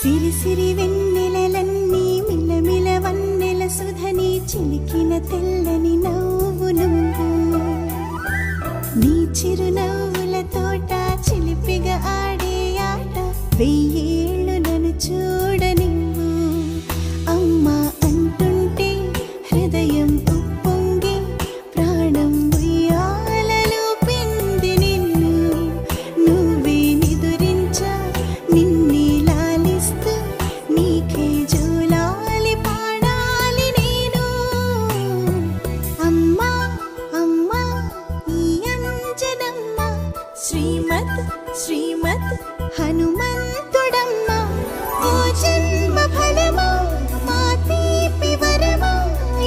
సిరి సిరి వెన్నెలలన్నీ మిలమిల వన్నెల సుధని చిలికిన తెల్లని నవ్వు నువ్వు నీ చిరునవ్వుల తోట చిలిపిగా ఆడే ఆట వెయ్యేళ్ళు నన్ను చూడనివ్వు అమ్మా అంటుంటే హృదయం ఉప్పొంగి ప్రాణం ఉయ్యాలలో పిండి నిన్ను నువ్వే నిదురించా నిన్నే లాలిస్తూ నీకే జోలాలి పాడాలి నేను అమ్మా అమ్మా ఈ అంజనమ్మ శ్రీమత్ శ్రీమత్ హనుమంతుడమ్మ ఓ జన్మ ఫలమా మా తీపి వరమా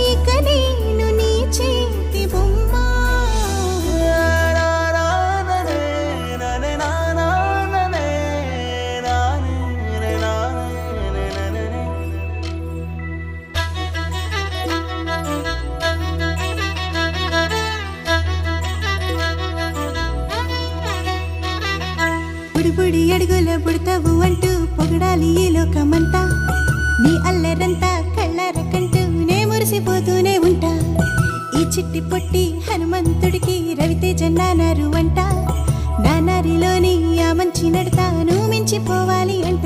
ఇక నేను నీ చేతి బొమ్మ బుడిబుడి అడుగుల బుడతావు అంటూ పొగడాలి ఈ లోకమంతా నీ అల్లరంతా కళ్ళారకంటూ నే మురిసిపోతూనే ఉంటా ఈ చిట్టి పొట్టి హనుమంతుడికి రవితేజ నానారు అంట నానారిలోని ఆ మంచి నడతాను మించిపోవాలి అంట